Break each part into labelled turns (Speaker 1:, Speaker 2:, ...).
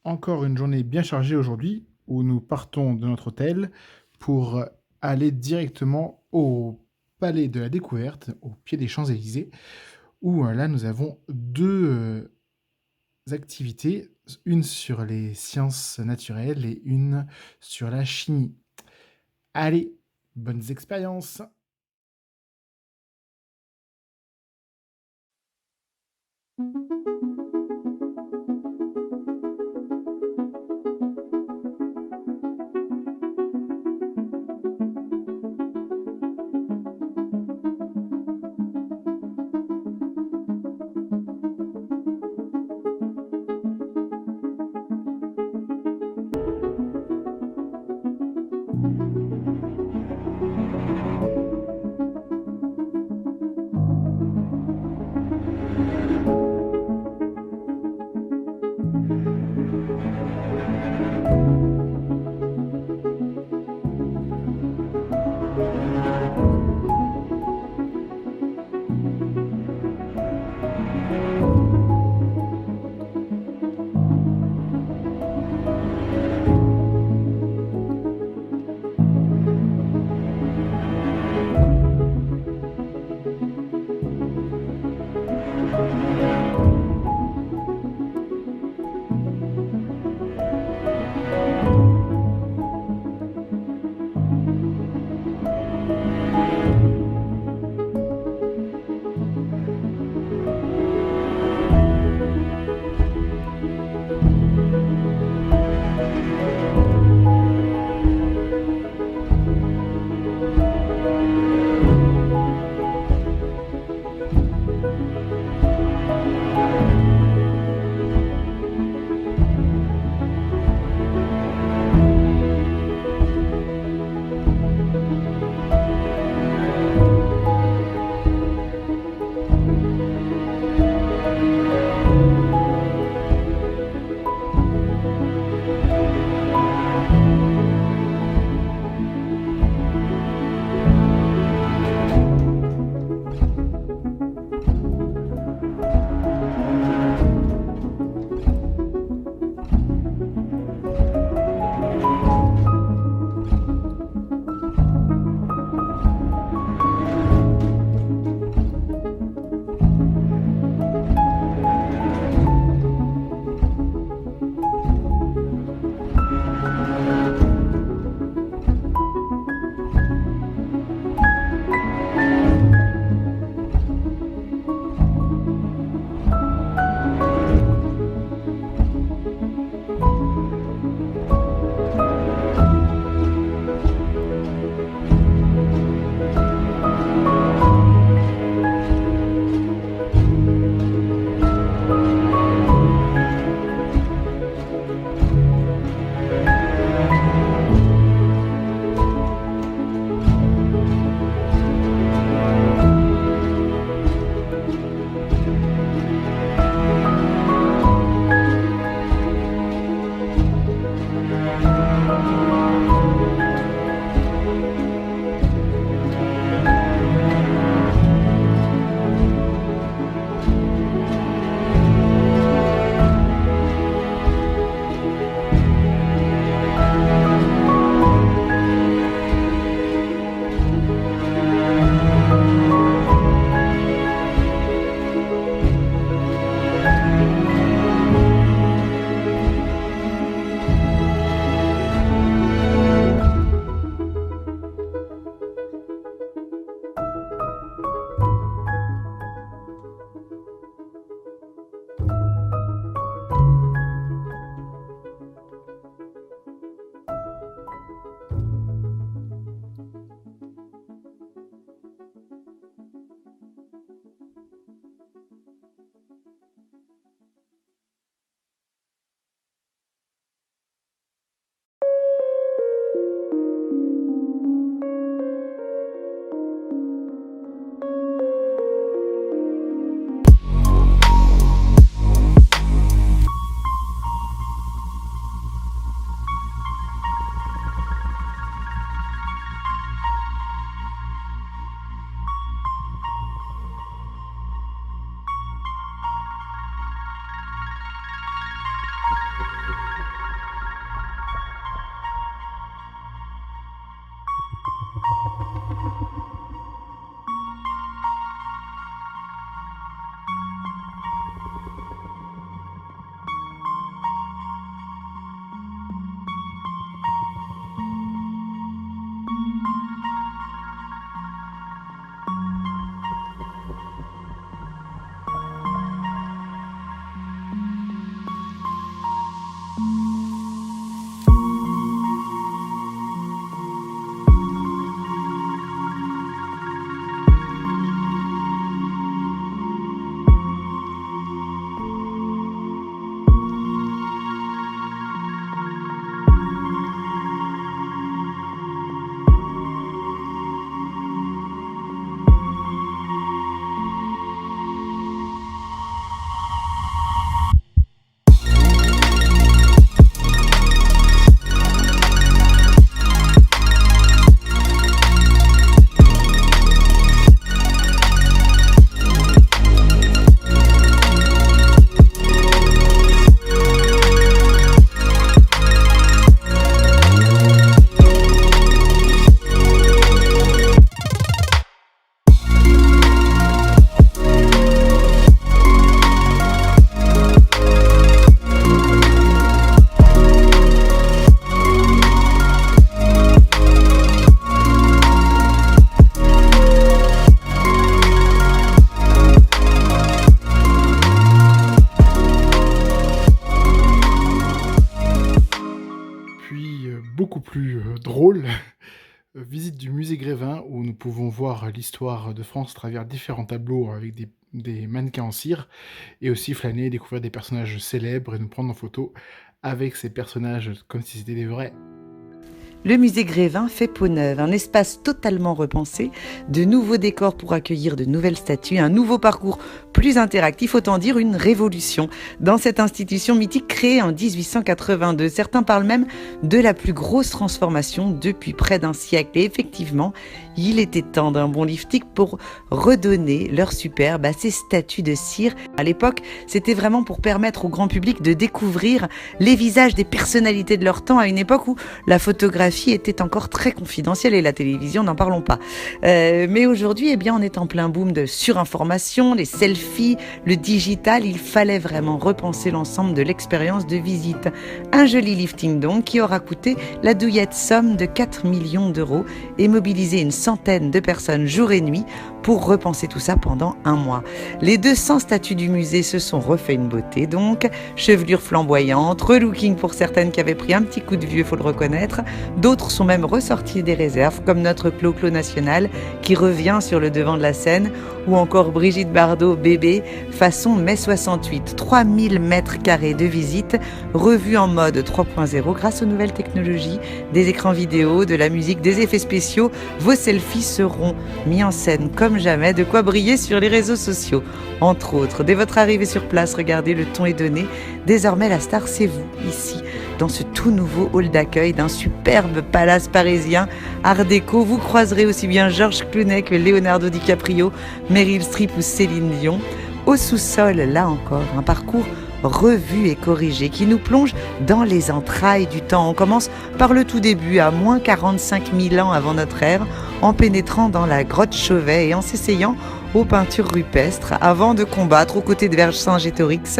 Speaker 1: Encore une journée bien chargée aujourd'hui où nous partons de notre hôtel pour aller directement au Palais de la Découverte, au pied des Champs-Élysées, où là nous avons deux activités, une sur les sciences naturelles et une sur la chimie. Allez, bonnes expériences! drôle, visite du musée Grévin où nous pouvons voir l'histoire de France à travers différents tableaux avec des mannequins en cire et aussi flâner, découvrir des personnages célèbres et nous prendre en photo avec ces personnages comme si c'était des vrais.
Speaker 2: Le musée Grévin fait peau neuve, un espace totalement repensé, de nouveaux décors pour accueillir de nouvelles statues, un nouveau parcours plus interactif, autant dire une révolution dans cette institution mythique créée en 1882. Certains parlent même de la plus grosse transformation depuis près d'un siècle. Et effectivement, il était temps d'un bon lifting pour redonner leur superbe à ces statues de cire. À l'époque, c'était vraiment pour permettre au grand public de découvrir les visages des personnalités de leur temps à une époque où la photographie était encore très confidentielle et la télévision, n'en parlons pas. Mais aujourd'hui, on est en plein boom de surinformation, les selfies, le digital. Il fallait vraiment repenser l'ensemble de l'expérience de visite. Un joli lifting donc qui aura coûté la douillette somme de 4 millions d'euros et mobilisé une centaine de personnes jour et nuit pour repenser tout ça pendant un mois. Les 200 statues du musée se sont refait une beauté donc, chevelure flamboyante, relooking pour certaines qui avaient pris un petit coup de vieux, faut le reconnaître. D'autres sont même ressortis des réserves, comme notre Clo-Clo national qui revient sur le devant de la scène, ou encore Brigitte Bardot, bébé, façon mai 68. 3000 mètres carrés de visite, revus en mode 3.0 grâce aux nouvelles technologies, des écrans vidéo, de la musique, des effets spéciaux. Vos selfies seront mis en scène comme jamais, de quoi briller sur les réseaux sociaux. Entre autres, dès votre arrivée sur place, regardez, le ton est donné. Désormais, la star, c'est vous, ici, dans ce tout nouveau hall d'accueil d'un superbe palace parisien art déco. Vous croiserez aussi bien George Clooney que Leonardo DiCaprio, Meryl Streep ou Céline Dion. Au sous-sol, là encore, un parcours revu et corrigé qui nous plonge dans les entrailles du temps. On commence par le tout début, à moins 45 000 ans avant notre ère, en pénétrant dans la grotte Chauvet et en s'essayant aux peintures rupestres avant de combattre aux côtés de Vercingétorix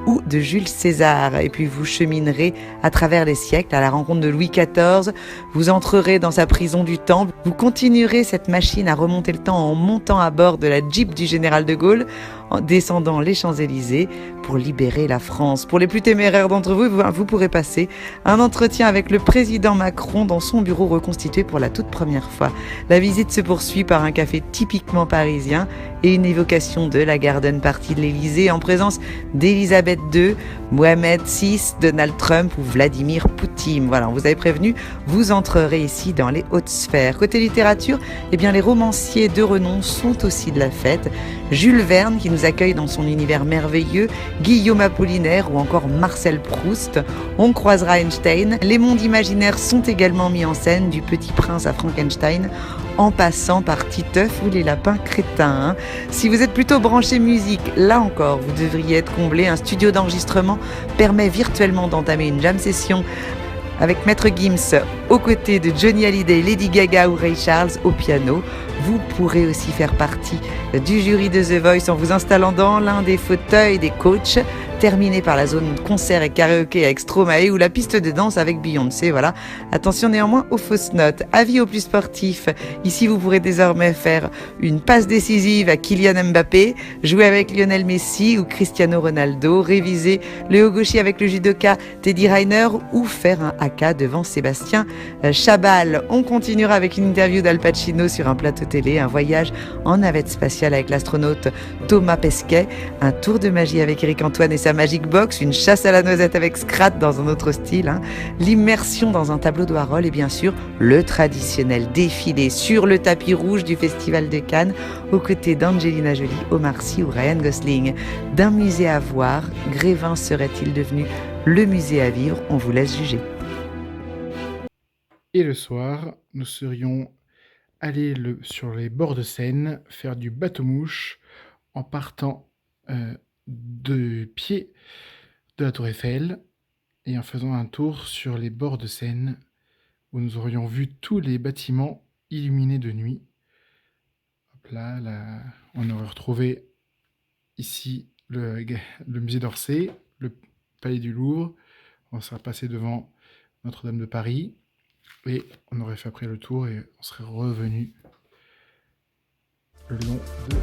Speaker 2: ou de Jules César. Et puis vous cheminerez à travers les siècles à la rencontre de Louis XIV, vous entrerez dans sa prison du Temple, vous continuerez cette machine à remonter le temps en montant à bord de la Jeep du général de Gaulle, en descendant les Champs-Élysées pour libérer la France. Pour les plus téméraires d'entre vous, vous pourrez passer un entretien avec le président Macron dans son bureau reconstitué pour la toute première fois. La visite se poursuit par un café typiquement parisien et une évocation de la Garden Party de l'Élysée en présence d'Elisabeth II, Mohamed VI, Donald Trump ou Vladimir Poutine. Voilà, on vous avait prévenu, vous entrerez ici dans les hautes sphères. Côté littérature, les romanciers de renom sont aussi de la fête. Jules Verne qui nous accueille dans son univers merveilleux, Guillaume Apollinaire ou encore Marcel Proust. On croisera Einstein. Les mondes imaginaires sont également mis en scène, du Petit Prince à Frankenstein, en passant par Titeuf ou les lapins crétins. Si vous êtes plutôt branché musique, là encore, vous devriez être comblé. Un studio d'enregistrement permet virtuellement d'entamer une jam session avec Maître Gims aux côtés de Johnny Hallyday, Lady Gaga ou Ray Charles au piano. Vous pourrez aussi faire partie du jury de The Voice en vous installant dans l'un des fauteuils des coachs, terminé par la zone concert et karaoké avec Stromae ou la piste de danse avec Beyoncé. Voilà. Attention néanmoins aux fausses notes. Avis aux plus sportifs. Ici, vous pourrez désormais faire une passe décisive à Kylian Mbappé, jouer avec Lionel Messi ou Cristiano Ronaldo, réviser le haut gaucher avec le judoka Teddy Riner ou faire un haka devant Sébastien Chabal. On continuera avec une interview d'Al Pacino sur un plateau télé, un voyage en navette spatiale avec l'astronaute Thomas Pesquet, un tour de magie avec Eric Antoine et sa Magic Box, une chasse à la noisette avec Scrat dans un autre style, l'immersion dans un tableau de Warhol et bien sûr le traditionnel défilé sur le tapis rouge du Festival de Cannes aux côtés d'Angelina Jolie, Omar Sy ou Ryan Gosling. D'un musée à voir, Grévin serait-il devenu le musée à vivre? On vous laisse juger.
Speaker 1: Et le soir, nous serions allés sur les bords de Seine faire du bateau-mouche en partant de pied de la Tour Eiffel et en faisant un tour sur les bords de Seine où nous aurions vu tous les bâtiments illuminés de nuit. Hop là, on aurait retrouvé ici le musée d'Orsay, le palais du Louvre, on serait passé devant Notre-Dame de Paris et on aurait fait après le tour et on serait revenu le long de